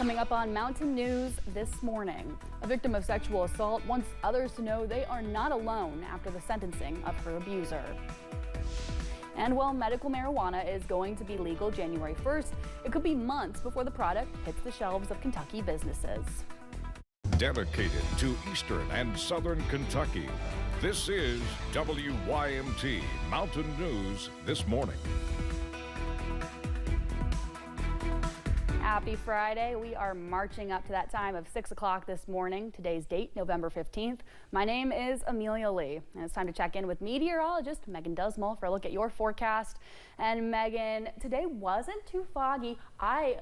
Coming up on Mountain News this morning, a victim of sexual assault wants others to know they are not alone after the sentencing of her abuser. And while medical marijuana is going to be legal January 1st, it could be months before the product hits the shelves of Kentucky businesses. Dedicated to Eastern and Southern Kentucky, this is WYMT Mountain News this morning. Happy Friday. We are marching up to that time of 6 o'clock this morning. Today's date, November 15th. My name is Amelia Lee, and it's time to check in with meteorologist Megan Dusmal for a look at your forecast. And Megan, today wasn't too foggy. I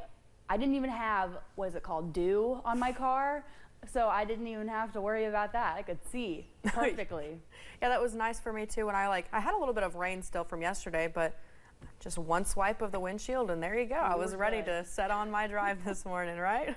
didn't even have, what is it called, dew on my car. So I didn't even have to worry about that. I could see perfectly. Yeah, that was nice for me too. And I had a little bit of rain still from yesterday, but just one swipe of the windshield and there you go. I was ready to set on my drive this morning, right?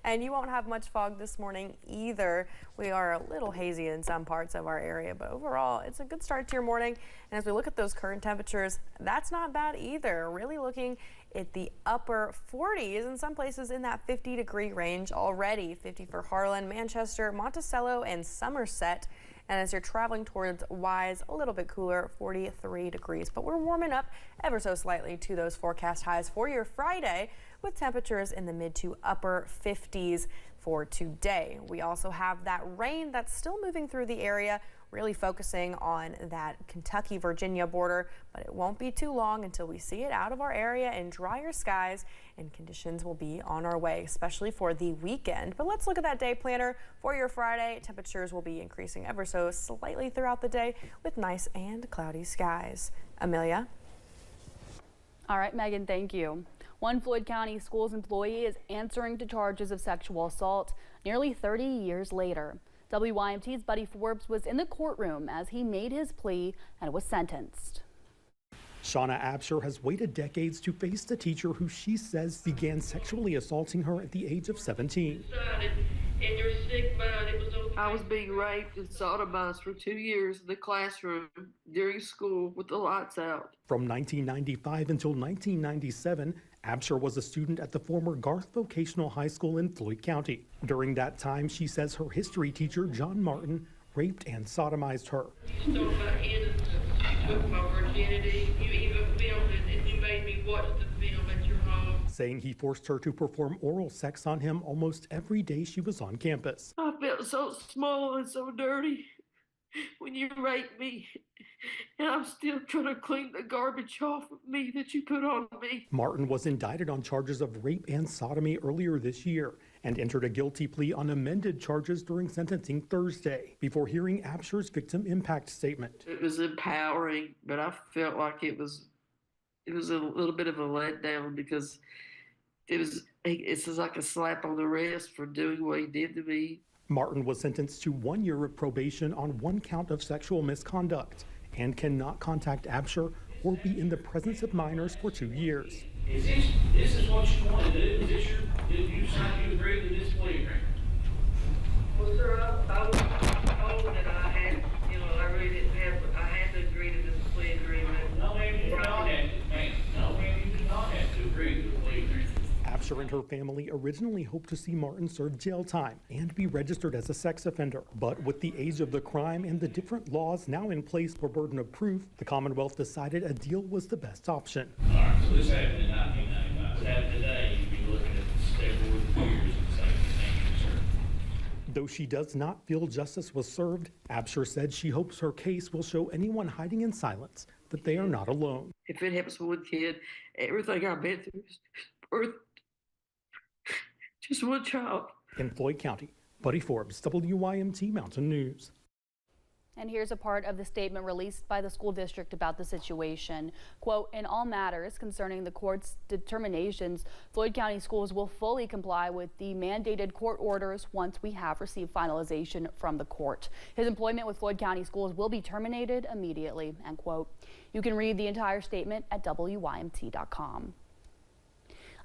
And you won't have much fog this morning either. We are a little hazy in some parts of our area, but overall it's a good start to your morning. And as we look at those current temperatures, that's not bad either. Really looking at the upper 40s, in some places in that 50-degree range already. 50 for Harlan, Manchester, Monticello, and Somerset. And as you're traveling towards Wise, a little bit cooler, 43 degrees. But we're warming up ever so slightly to those forecast highs for your Friday, with temperatures in the mid to upper 50s for today. We also have that rain that's still moving through the area, really focusing on that Kentucky-Virginia border, but it won't be too long until we see it out of our area and drier skies, and conditions will be on our way, especially for the weekend. But let's look at that day planner for your Friday. Temperatures will be increasing ever so slightly throughout the day with nice and cloudy skies. Amelia? All right, Megan, thank you. One Floyd County Schools employee is answering to charges of sexual assault nearly 30 years later. WYMT's Buddy Forbes was in the courtroom as he made his plea and was sentenced. Shauna Absher has waited decades to face the teacher who she says began sexually assaulting her at the age of 17. I was being raped and sodomized for 2 years in the classroom during school with the lights out. From 1995 until 1997, Absher was a student at the former Garth Vocational High School in Floyd County. During that time, she says her history teacher, John Martin, raped and sodomized her. You stole my innocence, you took my virginity, you even filmed it, and you made me watch the film at your home. Saying he forced her to perform oral sex on him almost every day she was on campus. I felt so small and so dirty when you raped me, and I'm still trying to clean the garbage off of me that you put on me. Martin was indicted on charges of rape and sodomy earlier this year and entered a guilty plea on amended charges during sentencing Thursday before hearing Absher's victim impact statement. It was empowering, but I felt like it was a little bit of a letdown because it's like a slap on the wrist for doing what he did to me. Martin was sentenced to 1 year of probation on one count of sexual misconduct and cannot contact Absher or be in the presence of minors for 2 years. This is what you want to do? You agree to this plea agreement? Well, sir, I was told that I had, I really didn't have, I had to agree to this plea agreement. No, ma'am, you do not have to, ma'am. No, ma'am, you do not have to agree to the plea agreement. Absher and her family originally hoped to see Martin serve jail time and be registered as a sex offender. But with the age of the crime and the different laws now in place for burden of proof, the Commonwealth decided a deal was the best option. All right, so this happened in 1995. What happened today, you'd be looking at several years of same sir. Though she does not feel justice was served, Absher said she hopes her case will show anyone hiding in silence that they are not alone. If it happens to one kid, everything I've been through is worth just one child. In Floyd County, Buddy Forbes, WYMT Mountain News. And here's a part of the statement released by the school district about the situation. Quote, in all matters concerning the court's determinations, Floyd County Schools will fully comply with the mandated court orders once we have received finalization from the court. His employment with Floyd County Schools will be terminated immediately, end quote. You can read the entire statement at WYMT.com.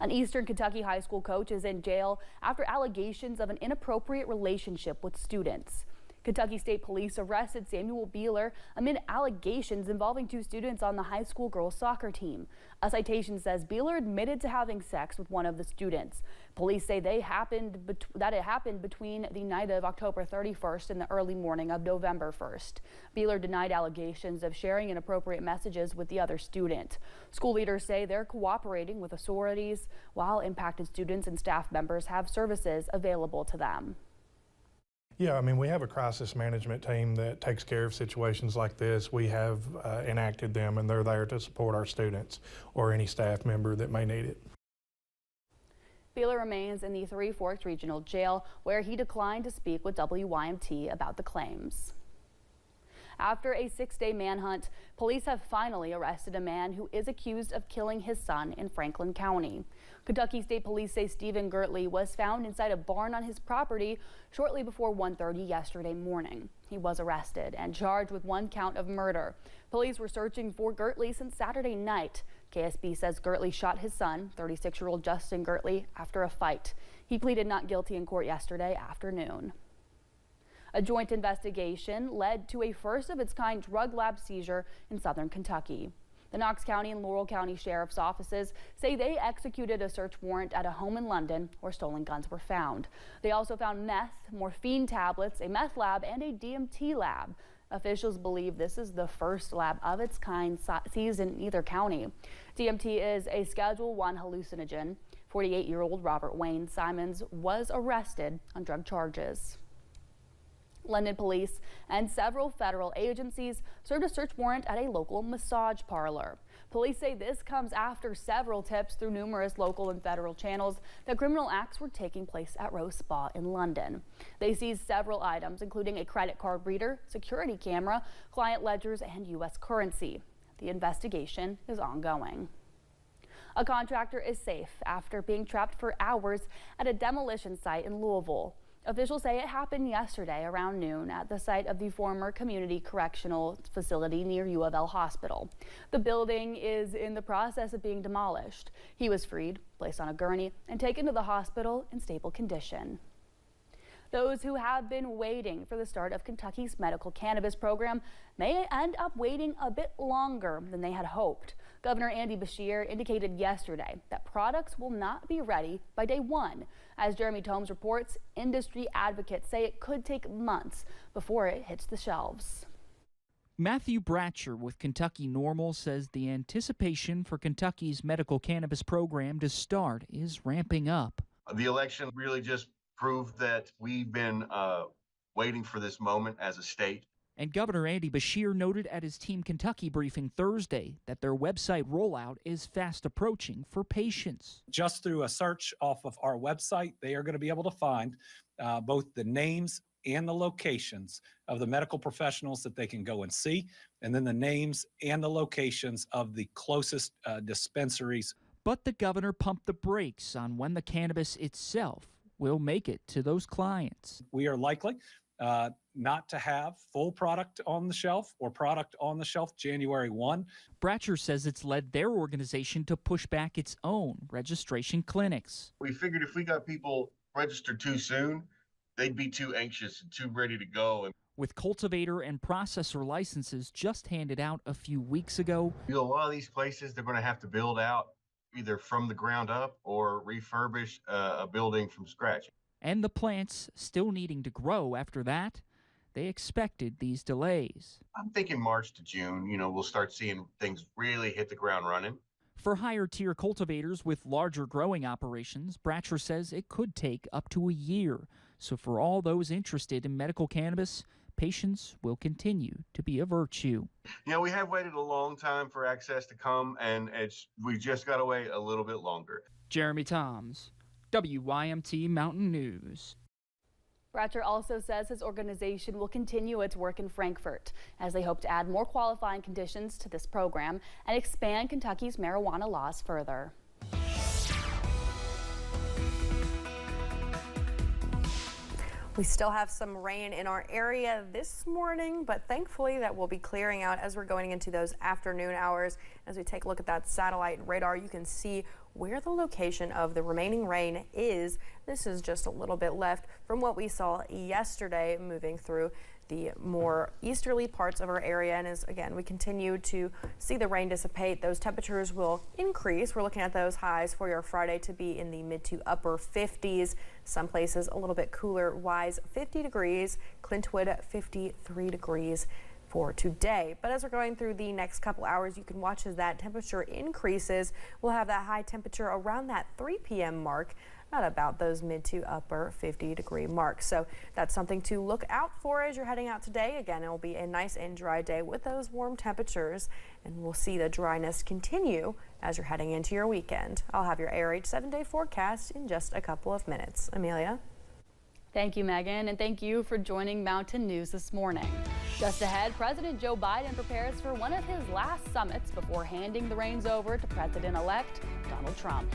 An Eastern Kentucky high school coach is in jail after allegations of an inappropriate relationship with students. Kentucky State Police arrested Samuel Beeler amid allegations involving 2 students on the high school girls soccer team. A citation says Beeler admitted to having sex with one of the students. Police say that it happened between the night of October 31st and the early morning of November 1st. Beeler denied allegations of sharing inappropriate messages with the other student. School leaders say they're cooperating with authorities, while impacted students and staff members have services available to them. Yeah, I mean, we have a crisis management team that takes care of situations like this. We have enacted them, and they're there to support our students or any staff member that may need it. Beeler remains in the Three Forks Regional Jail, where he declined to speak with WYMT about the claims. After a 6-day manhunt, police have finally arrested a man who is accused of killing his son in Franklin County. Kentucky State Police say Stephen Gertley was found inside a barn on his property shortly before 1:30 yesterday morning. He was arrested and charged with 1 count of murder. Police were searching for Gertley since Saturday night. KSB says Gertley shot his son, 36-year-old Justin Gertley, after a fight. He pleaded not guilty in court yesterday afternoon. A joint investigation led to a first-of-its-kind drug lab seizure in southern Kentucky. The Knox County and Laurel County Sheriff's offices say they executed a search warrant at a home in London where stolen guns were found. They also found meth, morphine tablets, a meth lab, and a DMT lab. Officials believe this is the first lab of its kind seized in either county. DMT is a Schedule I hallucinogen. 48-year-old Robert Wayne Simons was arrested on drug charges. London police and several federal agencies served a search warrant at a local massage parlor. Police say this comes after several tips through numerous local and federal channels that criminal acts were taking place at Rose Spa in London. They seized several items, including a credit card reader, security camera, client ledgers, and U.S. currency. The investigation is ongoing. A contractor is safe after being trapped for hours at a demolition site in Louisville. Officials say it happened yesterday around noon at the site of the former community correctional facility near U of L Hospital. The building is in the process of being demolished. He was freed, placed on a gurney, and taken to the hospital in stable condition. Those who have been waiting for the start of Kentucky's medical cannabis program may end up waiting a bit longer than they had hoped. Governor Andy Beshear indicated yesterday that products will not be ready by day 1. As Jeremy Tomes reports, industry advocates say it could take months before it hits the shelves. Matthew Bratcher with Kentucky Normal says the anticipation for Kentucky's medical cannabis program to start is ramping up. The election really just proved that we've been waiting for this moment as a state. And Governor Andy Beshear noted at his Team Kentucky briefing Thursday that their website rollout is fast approaching for patients. Just through a search off of our website, they are going to be able to find both the names and the locations of the medical professionals that they can go and see, and then the names and the locations of the closest dispensaries. But the governor pumped the brakes on when the cannabis itself will make it to those clients. We are likely not to have full product on the shelf or product on the shelf January 1. Bratcher says it's led their organization to push back its own registration clinics. We figured if we got people registered too soon, they'd be too anxious and too ready to go. With cultivator and processor licenses just handed out a few weeks ago, A lot of these places, they're going to have to build out either from the ground up or refurbish a building from scratch. and the plants still needing to grow after that, they expected these delays. I'm thinking March to June, we'll start seeing things really hit the ground running. For higher tier cultivators with larger growing operations, Bratcher says it could take up to a year. So for all those interested in medical cannabis, patience will continue to be a virtue. We have waited a long time for access to come, and we just got to wait a little bit longer. Jeremy Toms, WYMT Mountain News. Bratcher also says his organization will continue its work in Frankfort as they hope to add more qualifying conditions to this program and expand Kentucky's marijuana laws further. We still have some rain in our area this morning, but thankfully that will be clearing out as we're going into those afternoon hours. As we take a look at that satellite radar, you can see where the location of the remaining rain is. This is just a little bit left from what we saw yesterday moving through the more easterly parts of our area. And as again, we continue to see the rain dissipate, those temperatures will increase. We're looking at those highs for your Friday to be in the mid to upper 50s. Some places a little bit cooler, Wise 50 degrees, Clintwood 53 degrees for today. But as we're going through the next couple hours, you can watch as that temperature increases. We'll have that high temperature around that 3 p.m. mark, at about those mid to upper 50-degree marks. So that's something to look out for as you're heading out today. Again, it will be a nice and dry day with those warm temperatures, and we'll see the dryness continue as you're heading into your weekend. I'll have your ARH 7-day forecast in just a couple of minutes. Amelia? Thank you, Megan, and thank you for joining Mountain News this morning. Just ahead, President Joe Biden prepares for one of his last summits before handing the reins over to President-elect Donald Trump.